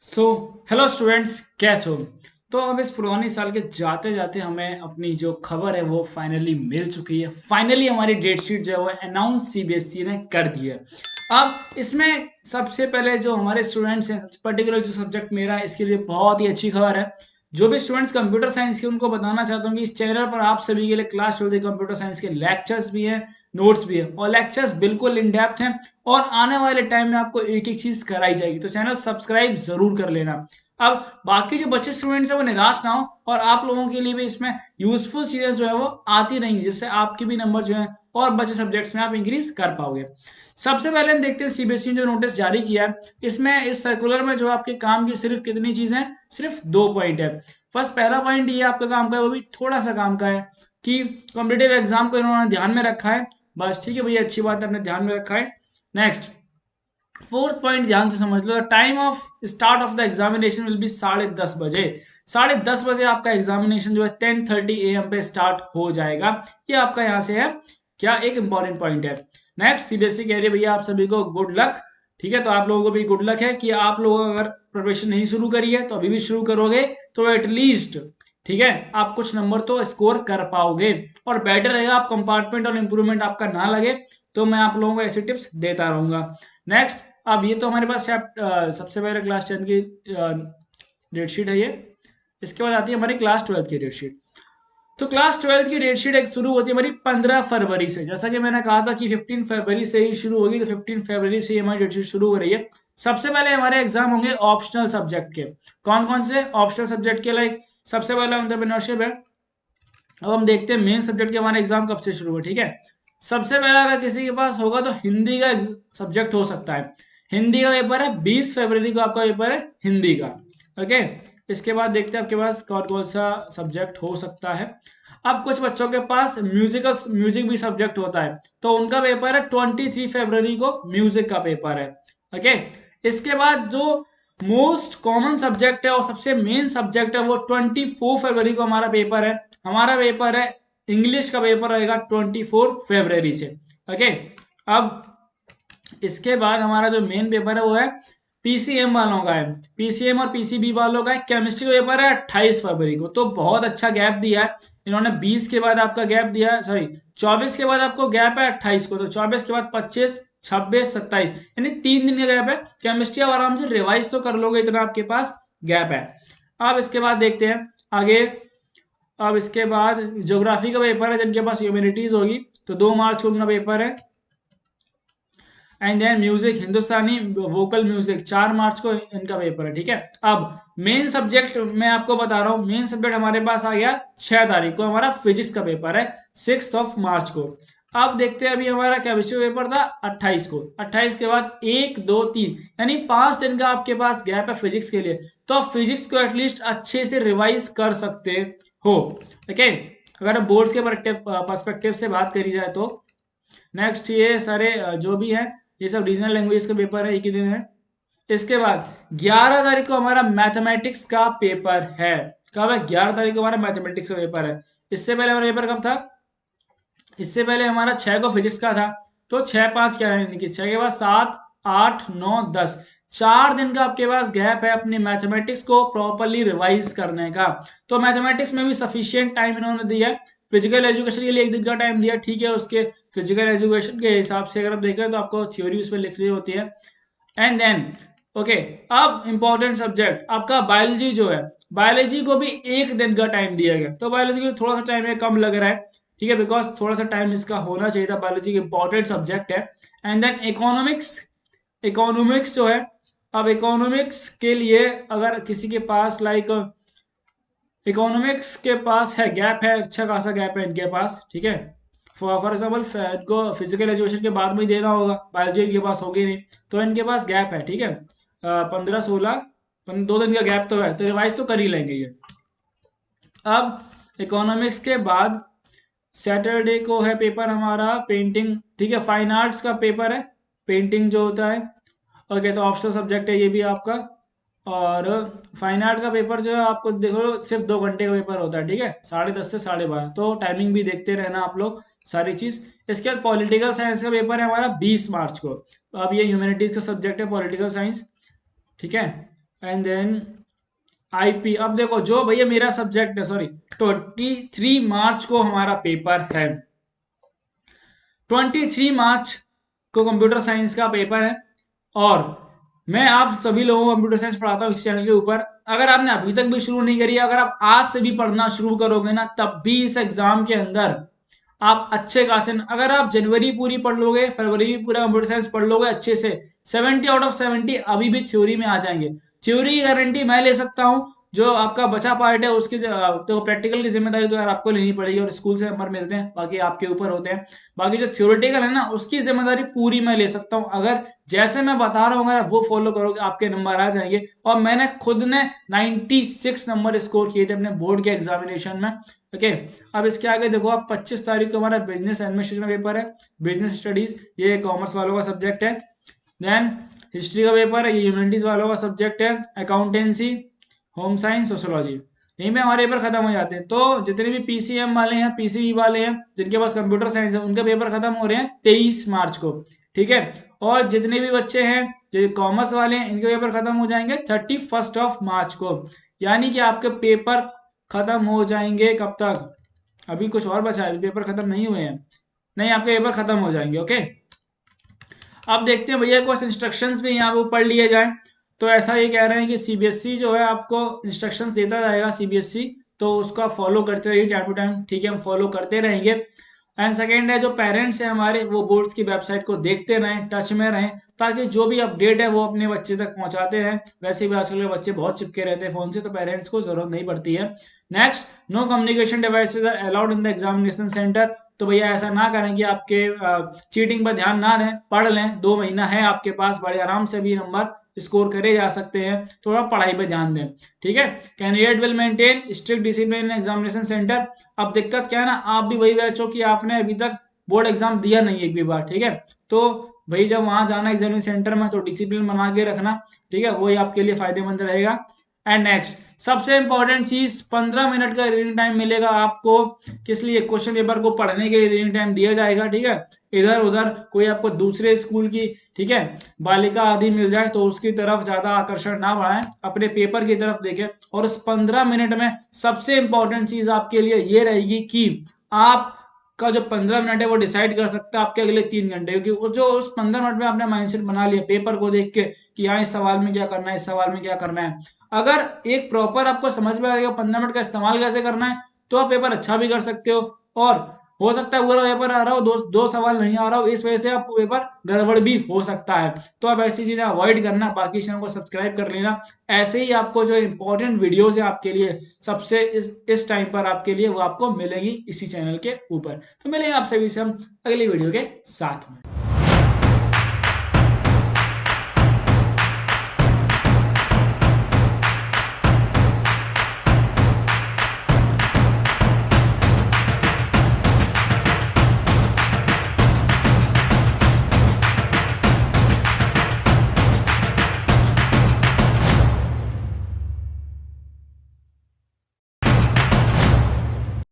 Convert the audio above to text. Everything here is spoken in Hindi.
सो हेलो स्टूडेंट्स, कैसे हो? तो अब इस पुरानी साल के जाते जाते हमें अपनी जो खबर है वो फाइनली मिल चुकी है। फाइनली हमारी डेट शीट जो है वो अनाउंस सीबीएसई ने कर दी है। अब इसमें सबसे पहले जो हमारे स्टूडेंट्स हैं, पर्टिकुलर जो सब्जेक्ट मेरा है, इसके लिए बहुत ही अच्छी खबर है। जो भी स्टूडेंट्स कंप्यूटर साइंस के, उनको बताना चाहता हूँ कि इस चैनल पर आप सभी के लिए क्लास 12 कंप्यूटर साइंस के लेक्चर्स भी हैं, नोट्स भी है, और लेक्चर्स बिल्कुल इन डेप्थ हैं। और आने वाले टाइम में आपको एक एक चीज कराई जाएगी, तो चैनल सब्सक्राइब जरूर कर लेना। अब बाकी जो बच्चे स्टूडेंट्स हैं वो निराश ना हो, और आप लोगों के लिए भी इसमें यूजफुल चीजें जो है वो आती रहेंगी, जिससे आपके भी नंबर जो है और बचे सब्जेक्ट्स में आप इंक्रीज कर पाओगे। सबसे पहले हम देखते हैं सीबीएसई ने जो नोटिस जारी किया है, इसमें इस सर्कुलर में जो आपके काम की सिर्फ कितनी चीजें हैं, सिर्फ 2 पॉइंट है। फर्स्ट पहला पॉइंट ये आपका काम का है, वो भी थोड़ा सा काम का है कि कॉम्पिटेटिव एग्जाम को इन्होंने ध्यान में रखा है। बस ठीक है भैया, अच्छी बात है, अपने ध्यान में रखा है। नेक्स्ट, फोर्थ पॉइंट ध्यान से समझ लो। Time of start of the examination will be 10:30 बजे। 10:30 बजे आपका एग्जामिनेशन जो है 10:30 AM पे स्टार्ट हो जाएगा। ये आपका यहाँ से है क्या, एक इंपॉर्टेंट पॉइंट है। नेक्स्ट, सीबीएसई कह रही है भैया आप सभी को गुड लक। ठीक है, तो आप लोगों को भी गुड लक है कि आप लोग अगर प्रिपरेशन नहीं शुरू करी है तो अभी भी शुरू करोगे तो एटलीस्ट, ठीक है, आप कुछ नंबर तो स्कोर कर पाओगे। और बेटर रहेगा आप कंपार्टमेंट और इंप्रूवमेंट आपका ना लगे, तो मैं आप लोगों को ऐसे टिप्स देता रहूंगा। नेक्स्ट, अब ये तो हमारे पास सबसे पहले क्लास 10 की डेट शीट है ये। इसके बाद आती है हमारी क्लास 12 की डेट शीट। तो क्लास 12 की डेट शीट एक शुरू होती है हमारी 15 फरवरी से। जैसा कि मैंने कहा था कि 15 फरवरी से ही शुरू होगी, तो 15 फरवरी से ही हमारी डेट शीट शुरू हो रही है। सबसे पहले हमारे एग्जाम होंगे ऑप्शनल सब्जेक्ट के। कौन कौन से ऑप्शनल सब्जेक्ट के? लाइक सबसे पहला एंटरप्रेन्योरशिप है। अब हम देखते हैं मेन सब्जेक्ट के हमारे एग्जाम कब से शुरू हुए। ठीक है, सबसे पहला अगर किसी के पास होगा तो हिंदी का सब्जेक्ट हो सकता है। हिंदी का पेपर है 20 फरवरी को, आपका पेपर है हिंदी का। ओके, इसके बाद देखते हैं आपके पास कौन कौन सा सब्जेक्ट हो सकता है। अब कुछ बच्चों के पास म्यूजिक भी सब्जेक्ट होता है, तो उनका पेपर है 23 फरवरी को, म्यूजिक का पेपर है। ओके, इसके बाद जो मोस्ट कॉमन सब्जेक्ट है और सबसे मेन सब्जेक्ट है वो 24 फरवरी को हमारा पेपर है। हमारा पेपर है इंग्लिश का, पेपर रहेगा 24 फरवरी से। ओके, अब इसके बाद हमारा जो मेन पेपर है वो है पीसीएम वालों का है। पीसीएम और पीसीबी वालों का है। केमिस्ट्री का पेपर है 28 फरवरी को। तो बहुत अच्छा गैप दिया है इन्होंने। 20 के बाद आपका गैप दिया है, सॉरी 24 के बाद आपको गैप है 28 को, तो 24 के बाद 25, 26, 27, यानी 3 दिन का गैप है। केमिस्ट्री आप आराम से रिवाइज तो कर लोगे, इतना आपके पास गैप है। अब इसके बाद देखते हैं आगे। अब इसके बाद ज्योग्राफी का पेपर है, जिनके पास ह्यूमैनिटीज होगी, तो 2 मार्च को उनका पेपर है। And then music, Hindustani vocal music, 4 March को इनका पेपर है। ठीक है, अब मेन सब्जेक्ट मैं आपको बता रहा हूँ। मेन सब्जेक्ट हमारे पास आ गया 6 तारीख को, हमारा फिजिक्स का पेपर है 6 मार्च को। अब देखते हैं, अभी हमारा केमिस्ट्री पेपर था 28 को। 28 के बाद 1, 2, 3, यानी 5 दिन का आपके पास गैप है फिजिक्स के लिए। तो आप फिजिक्स को एटलीस्ट अच्छे से रिवाइज कर सकते हो। ओके, अगर बोर्ड्स के पर्सपेक्टिव से बात करी जाए तो नेक्स्ट, ये सारे जो भी है, ये सब रीजनल लैंग्वेज का पेपर है, एक ही दिन है। इसके बाद 11 तारीख को हमारा मैथमेटिक्स का पेपर है। कब है? 11 तारीख को हमारा मैथमेटिक्स का पेपर है। इससे पहले हमारा पेपर कब था? इससे पहले हमारा 6 को फिजिक्स का था। तो 6, 5 क्या है, यानी कि 6 के बाद 7, 8, 9, 10, 4 दिन का आपके पास गैप है अपने मैथमेटिक्स को प्रॉपरली रिवाइज करने का। तो मैथमेटिक्स में भी सफिशियंट टाइम इन्होंने दिया है। फिजिकल एजुकेशन के लिए 1 दिन का टाइम दिया, ठीक है। उसके फिजिकल एजुकेशन के हिसाब से अगर आप देखें तो आपको थ्योरी उसमें लिखनी होती है। एंड देन ओके, अब इंपॉर्टेंट सब्जेक्ट आपका बायोलॉजी जो है, बायोलॉजी को भी 1 दिन का टाइम दिया गया। तो बायोलॉजी को थोड़ा सा टाइम कम लग रहा है, ठीक है, बिकॉज थोड़ा सा टाइम इसका होना चाहिए था। बायोलॉजी इंपॉर्टेंट सब्जेक्ट है। एंड देन इकोनॉमिक्स, इकोनॉमिक्स जो है, अब इकोनॉमिक्स के लिए अगर किसी के पास लाइक इकोनॉमिक्स के पास है, गैप है, अच्छा खासा गैप है इनके पास। ठीक है, फॉर एग्जाम्पल इनको फिजिकल एजुकेशन के बाद में ही देना होगा, बायोलॉजी इनके पास होगी नहीं, तो इनके पास गैप है। ठीक है, 15, 16, 2 दिन का गैप तो है, तो रिवाइज तो कर ही लेंगे ये। अब इकोनॉमिक्स के बाद सैटरडे को है पेपर हमारा पेंटिंग। ठीक है, फाइन आर्ट्स का पेपर है, पेंटिंग जो होता है। ओके, तो ऑप्शनल सब्जेक्ट है ये भी आपका। और फाइन आर्ट का पेपर जो है आपको देखो सिर्फ 2 घंटे का पेपर होता है। ठीक है, 10:30 से 12:30, तो टाइमिंग भी देखते रहना आप लोग सारी चीज। इसके बाद पॉलिटिकल साइंस का पेपर है हमारा 20 मार्च को। तो अब ये ह्यूमैनिटीज का सब्जेक्ट है, पॉलिटिकल साइंस। ठीक है, एंड देन आईपी। अब देखो जो भैया मेरा सब्जेक्ट है, सॉरी, 23 मार्च को हमारा पेपर है। 23 मार्च को कंप्यूटर साइंस का पेपर है। और मैं आप सभी लोगों को कंप्यूटर साइंस पढ़ाता हूँ इस चैनल के ऊपर। अगर आपने अभी तक भी शुरू नहीं करी, अगर आप आज से भी पढ़ना शुरू करोगे ना, तब भी इस एग्जाम के अंदर आप अच्छे खासे, अगर आप जनवरी पूरी पढ़ लोगे, फरवरी भी पूरा कंप्यूटर साइंस पढ़ लोगे अच्छे से, 70 आउट ऑफ 70 अभी भी थ्योरी में आ जाएंगे। थ्योरी की गारंटी मैं ले सकता हूँ। जो आपका बचा पार्ट है उसकी तो प्रैक्टिकल की जिम्मेदारी तो यार आपको लेनी पड़ेगी, और स्कूल से नंबर मिलते हैं, बाकी आपके ऊपर होते हैं। बाकी जो थ्योरेटिकल है ना, उसकी जिम्मेदारी पूरी मैं ले सकता हूँ। अगर जैसे मैं बता रहा हूँ अगर वो फॉलो करोगे, आपके नंबर आ जाएंगे। और मैंने खुद ने 96 नंबर स्कोर किए थे अपने बोर्ड के एग्जामिनेशन में। ओके, अब इसके आगे देखो आप, 25 तारीख को हमारा बिजनेस एडमिनिस्ट्रेशन का पेपर है, बिजनेस स्टडीज, ये कॉमर्स वालों का सब्जेक्ट है। देन हिस्ट्री का पेपर है, ये ह्यूमैनिटीज वालों का सब्जेक्ट है। अकाउंटेंसी, होम साइंस, सोशोलॉजी, यहीं पे हमारे पेपर खत्म हो जाते हैं। तो जितने भी पीसीएम वाले हैं, पीसीबी वाले हैं, जिनके पास कंप्यूटर साइंस है, उनके पेपर खत्म हो रहे हैं 23 मार्च को। ठीक है। और जितने भी बच्चे हैं जो कॉमर्स वाले हैं, इनके पेपर खत्म हो जाएंगे 31 मार्च को। यानी कि आपके पेपर खत्म हो जाएंगे कब तक? अभी कुछ और बचा है, अभी पेपर खत्म नहीं हुए हैं। नहीं, आपके पेपर खत्म हो जाएंगे। ओके, अब देखते हैं भैया कुछ इंस्ट्रक्शंस भी यहाँ पे पढ़ लिए जाए। तो ऐसा ये कह रहे हैं कि सीबीएसई जो है आपको इंस्ट्रक्शंस देता जाएगा, सीबीएसई, तो उसका फॉलो करते रहिए टाइम टू टाइम। ठीक है, हम फॉलो करते रहेंगे। एंड सेकेंड है, जो पेरेंट्स हैं हमारे, वो बोर्ड्स की वेबसाइट को देखते रहें, टच में रहें, ताकि जो भी अपडेट है वो अपने बच्चे तक पहुंचाते रहें। वैसे भी आजकल के बच्चे बहुत चिपके रहते हैं फोन से, तो पेरेंट्स को जरूरत नहीं पड़ती है। Next, no communication devices are allowed in the examination centre. तो भैया ऐसा ना करें कि आपके चीटिंग पर ध्यान ना दें, पढ़ लें, 2 महीना है आपके पास, बड़े आराम से भी नंबर स्कोर करे जा सकते हैं। थोड़ा पढ़ाई पे ध्यान दें। ठीक है। Candidate will maintain strict discipline in examination centre. अब दिक्कत क्या है ना, आप भी वही बैच हो कि आपने अभी तक बोर्ड एग्जाम दिया नहीं एक भी बार। ठीक है, तो भाई जब वहां जाना एग्जामिनेशन सेंटर में, तो डिसिप्लिन बना के रखना। ठीक है, वही आपके लिए फायदेमंद रहेगा। एंड नेक्स्ट, सबसे इंपॉर्टेंट चीज, 15 मिनट का रीडिंग टाइम मिलेगा आपको। किस लिए? क्वेश्चन पेपर को पढ़ने के लिए रीडिंग टाइम दिया जाएगा। ठीक है, इधर उधर कोई आपको दूसरे स्कूल की, ठीक है, बालिका आदि मिल जाए तो उसकी तरफ ज्यादा आकर्षण ना बढ़ाएं, अपने पेपर की तरफ देखें। और उस 15 मिनट में सबसे इंपॉर्टेंट चीज आपके लिए ये रहेगी कि आप का जो 15 मिनट है वो डिसाइड कर सकता है आपके अगले 3 घंटे, क्योंकि वो जो उस 15 मिनट में आपने माइंडसेट बना लिया पेपर को देख के कि हाँ इस सवाल में क्या करना है, इस सवाल में क्या करना है। अगर एक प्रॉपर आपको समझ में आ गया 15 मिनट का इस्तेमाल कैसे करना है, तो आप पेपर अच्छा भी कर सकते हो। और हो सकता है पूरा पेपर आ रहा हो, दो दो सवाल नहीं आ रहा हो, इस वजह से आप पेपर गड़बड़ भी हो सकता है। तो आप ऐसी चीजें अवॉइड करना, बाकी चैनल को सब्सक्राइब कर लेना। ऐसे ही आपको जो इंपॉर्टेंट वीडियोस है आपके लिए सबसे इस टाइम पर आपके लिए, वो आपको मिलेगी इसी चैनल के ऊपर। तो मिलेंगे आप सभी से हम अगली वीडियो के साथ में।